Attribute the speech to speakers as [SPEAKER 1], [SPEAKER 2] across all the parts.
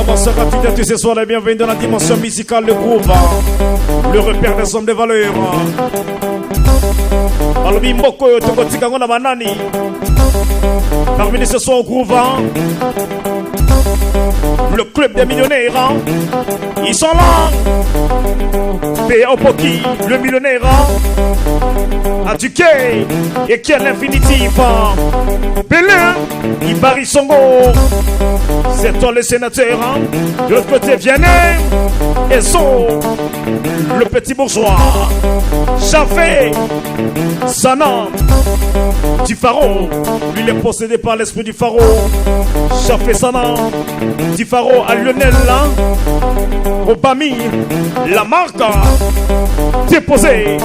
[SPEAKER 1] Comment sera-t-il ce soir? La bienvenue dans la dimension musicale, le groove, le repère des hommes de valeur. Albi Mboko Tokotika Ngona Banani. Parmi ce soir au groove, le club des millionnaires, ils sont là. P.A. Opoki, le millionnaire, Atuke, et qui est l'infinitif. Bélin, Ibari Songo, c'est toi le sénateur. De l'autre côté, Vianney, et son, le petit bourgeois. Chafé, Sanan, du Pharaon, lui il est possédé par l'esprit du Pharaon. Chafé Sanan, du Pharaon à Lionel, Obami, la marque déposée,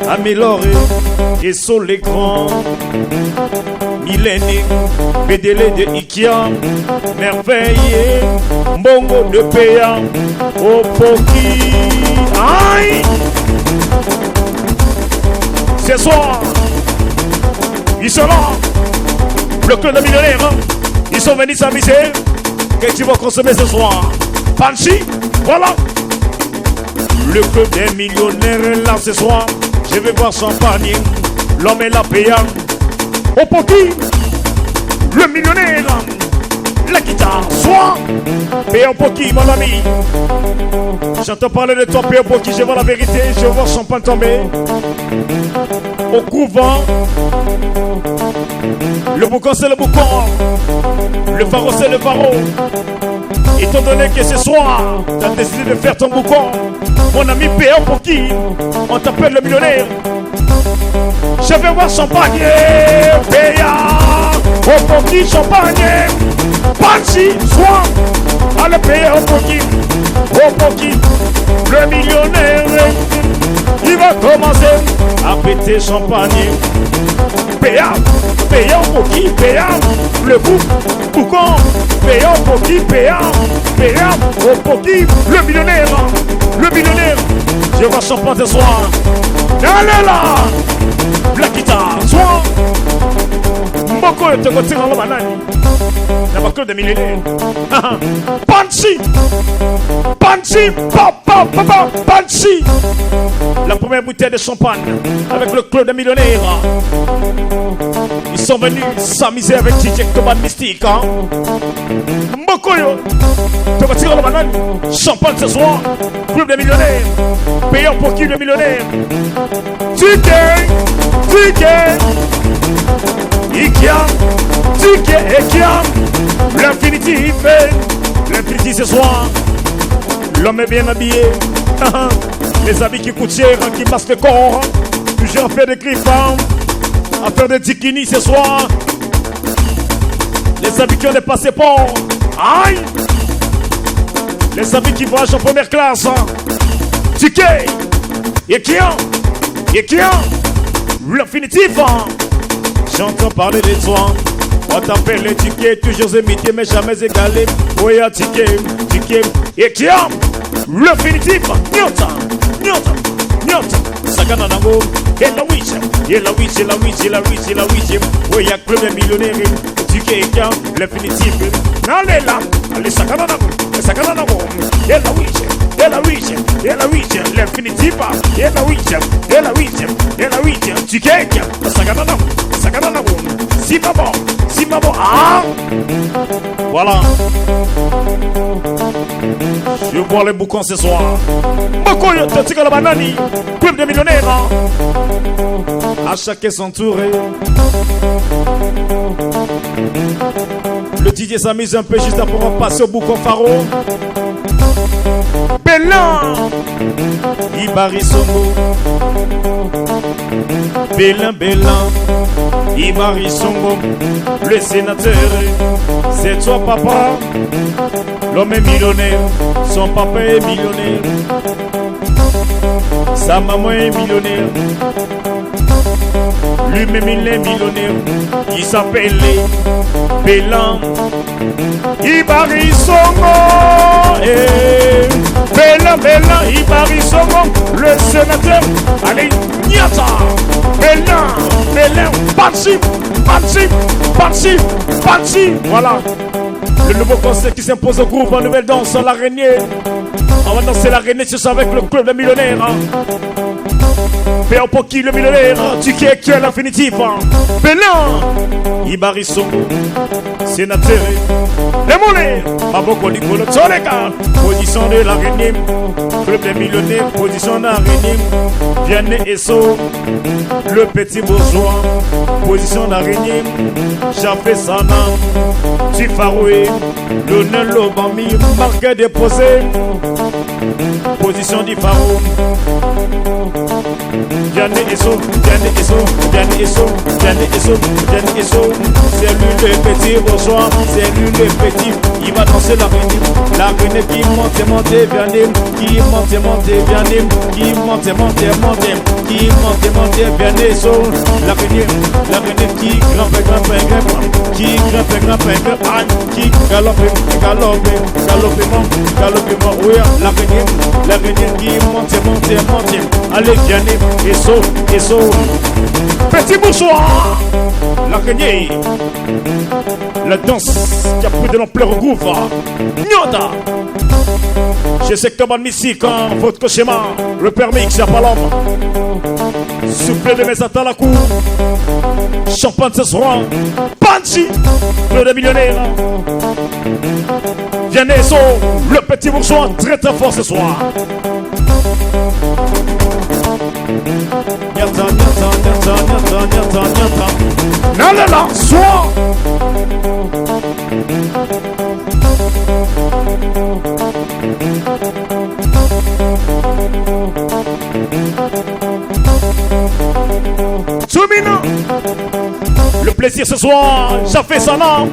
[SPEAKER 1] améliorée et sur l'écran. Millénaire, PDL de Ikea, merveille, Mbongo de Péa, Opoki. Aïe! Ce soir, ils sont là, le club de millionnaires, ils sont venus s'amuser. Qu'est-ce que tu vas consommer ce soir? Panchi, voilà. Le club des millionnaires est là ce soir. Je vais boire champagne, l'homme est là payant. Opoki, le millionnaire, la guitare, soit P.A. Opoki, mon ami. J'entends parler de toi, P.A. Opoki, je vois la vérité, je vois champagne tomber. Au couvent, le boucan c'est le boucan, le pharaon c'est le pharaon. Étant donné que ce soir, tu as décidé de faire ton boucan, mon ami P.A. Opoki, on t'appelle le millionnaire. Je vais voir champagne, P.A. Opoki, champagne, Panchi, soir, allez P.A. Opoki, Opoki, le millionnaire, il va commencer à péter champagne. P.A. Opoki, P.A. le boucan, P.A. Opoki, P.A. Opoki, le millionnaire, je vois champagne ce soir. Allez là, la guitare, soit Mboko te côté dans le banane. Il n'y a pas que des millionnaires. Panchi, Panchi. La première bouteille de champagne avec le club des millionnaires. Ils sont venus s'amuser avec DJ Coban Mystique. Mboko te côté dans le banane. Champagne ce soir, club des millionnaires. Payant pour qui le millionnaire? Ticket, Ikea, l'infinitif ce soir. L'homme est bien habillé. Les habits qui coûtent cher, qui massent le corps. Toujours à faire des griffes, à faire des tikini ce soir. Les habits qui ont des passeports. Aïe! Les habits qui voyagent en première classe. Ticket, Ikea, l'infinitif. J'entends parler de toi. On t'appelle les tickets, toujours imité mais jamais égalé. Oui, à ticket, Ikea, l'infinitif. Nyota, Sagana Nango, et la witch. Oui, à club des millionnaires. Ticket, Ikea, l'infinitif. Allez là, allez, Sagana Nango, et la witch. L'infinitif, et la witch, ticket, Sagana Nango, si maman, ah! Voilà. Je bois les boucans ce soir. Mokoyo, Totika la banani, club de millionnaires. À chacun son tour. Le DJ s'amuse un peu juste après passer au boucan pharaon. Bélin, Ibari Songo. Bélin, Ibari Songo. Le sénateur, c'est toi papa. L'homme est millionnaire, son papa est millionnaire. Sa maman est millionnaire. Lui-même il est millionnaire. Il s'appelle Bélin, Ibari Songo. Bélin, Ibari Songo, le sénateur. Allez, Niata, Bélin, Panchi. Voilà. Le nouveau concept qui s'impose au groupe en nouvelle danse, l'araignée. On va danser l'araignée, c'est ça avec le club des millionnaires. Péo Poki le millionnaire, tu qui est l'infinitif. Bénin, Ibarisongo, sénateur, les mollets, Maboko Nicolo Tsolega, position de l'araignée, club des millionnaires, position d'araignée, Vianney Esso, le petit bourgeois, position d'araignée, Chafé Sana, Tifaroué, Lionel Lobami, marque déposé, position d'Ifaro. Vianney Esso, Vianney Esso, Vianney Esso, Vianney Esso, Vianney Esso. C'est lui le petit bourgeois, c'est lui le petit. Il va danser l'araignée qui monte, Vianney, qui monte, Vianney, qui monte, qui monte, Vianney Esso. L'araignée qui grimpe, qui galope, oui, l'araignée qui monte. Allez, Vianney Esso, petit bourgeois, l'araignée, la danse qui a pris de l'ampleur au groupe, Nyota. Je sais que t'as bonne musique quand votre cauchemar, le permis que j'ai pas l'homme. Soufflez de mes attentes à la cour, champagne ce soir, Panchi, le de millionnaire. Vianney Esso, le petit bourgeois, très très fort ce soir. Nalala, soir. Soumina, le plaisir ce soir, j'ai fait ça là,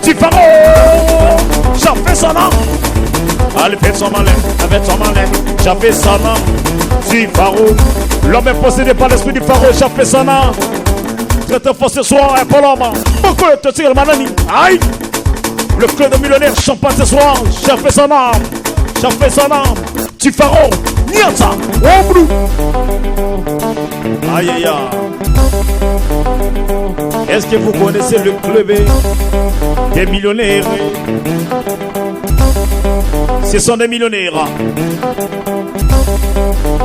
[SPEAKER 1] Tifaro, j'ai fait ça là. Allez, faites son malin, avec son malin, j'ai fait ça là, Tifaro. L'homme est possédé par l'esprit du pharaon, j'ai fait ça là. Très fort ce soir, un peu l'homme. Pourquoi te tire le manani? Aïe! Le club de millionnaires champagne ce soir, j'ai fait ça là. J'ai fait ça là. Tifaro, Niata, Ombrou. Aïe aïe aïe. Est-ce que vous connaissez le club des millionnaires? Ce sont des millionnaires.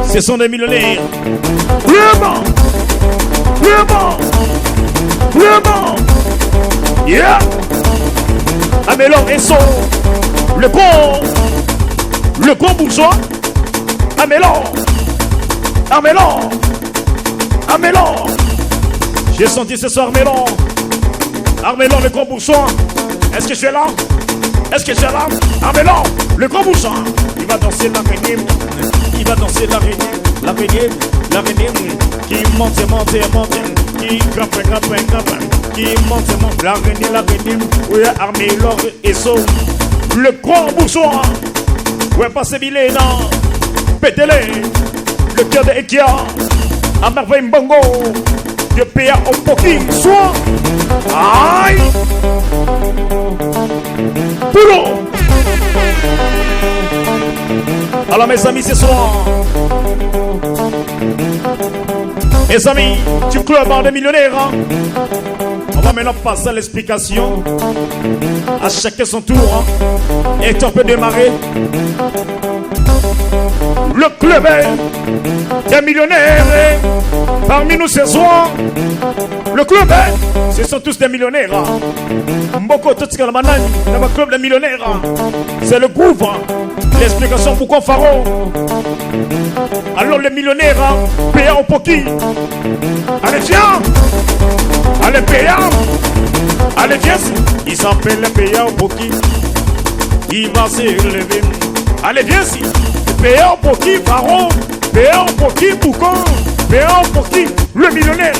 [SPEAKER 1] Ce sont des millionnaires. Vraiment, vraiment, vraiment. Yeah. Amélon Esso, le grand bourgeois. Amélon, j'ai senti ce soir Armélon, le grand bourgeois. Est-ce que je suis là? Armélon, le grand bourgeois. Il va danser l'araignée. L'araignée qui monte, qui grimpe, qui monte, l'araignée, oui, Armélon Esso, le grand bourgeois. Ouais, passez billet, non, pétez-les, le cœur de Ekia, à merveille Mbongo, de PA au Poki, soit, aïe, Poulot. Alors mes amis, ce soir, mes amis du club des millionnaires, on va maintenant passer à l'explication. À chacun son tour. Et on peut démarrer. Le club des millionnaires. Parmi nous ce soir, le club, ce sont tous des millionnaires. Mboko Totsikalamanan, le club des millionnaires. C'est le groupe. L'explication pourquoi Pharaon. Alors les millionnaires, payant au Poki. Allez viens. Allez payant. Allez viens. Il s'appelle le payant au Poki. Il va se lever. Allez viens ici. Payant au Poki, Pharaon. Payant au Poki, Boucan. Payant au Poki, le millionnaire.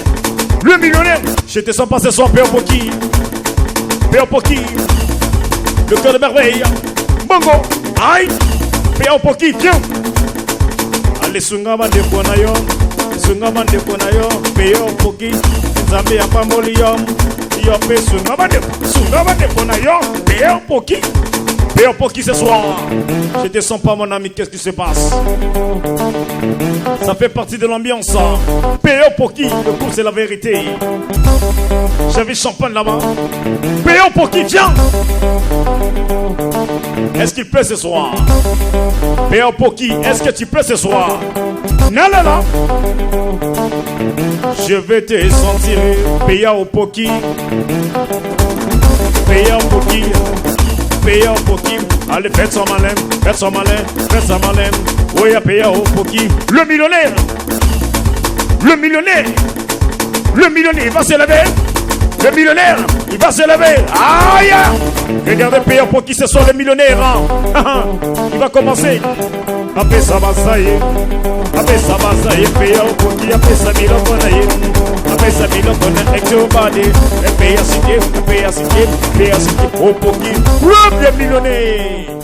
[SPEAKER 1] Le millionnaire. Je te sens passer son payant au Poki. Payant au Poki. Le cœur de merveille. Bongo. Aïe. Payant au Poki, viens. Allez, Sungama de Bonayon. Sungama de Bonayon. Payant au Poki. Nzambe ya Pamolium. Yope Sungama de Bonayon. Payant au Poki. Payons pour qui ce soir? Je te sens pas mon ami, qu'est-ce qui se passe? Ça fait partie de l'ambiance. Payons pour qui? Le coup c'est la vérité. J'avais champagne là-bas. Payons pour qui? Viens! Est-ce qu'il plaît ce soir? Payons pour qui? Est-ce que tu plais ce soir? Non, non, non. Je vais te sentir. Payons pour qui? Payons pour qui? Payons pour qui? Allez, faites son malin, faites son malin, faites son malin. Oui, payons pour qui? Le millionnaire! Le millionnaire! Le millionnaire, il va se lever! Le millionnaire, il va se lever! Aïe! Regardez, payons pour qui ce sont les millionnaires! Hein? Il va commencer! Après ça va ça y est! Après ça va ça y est! Payons pour qui? Après ça, mille on y est! Après ça, mille on est exobadé! Payons à citer, payons à citer, payons à citer! Oh, pour qui? Le millionnaire!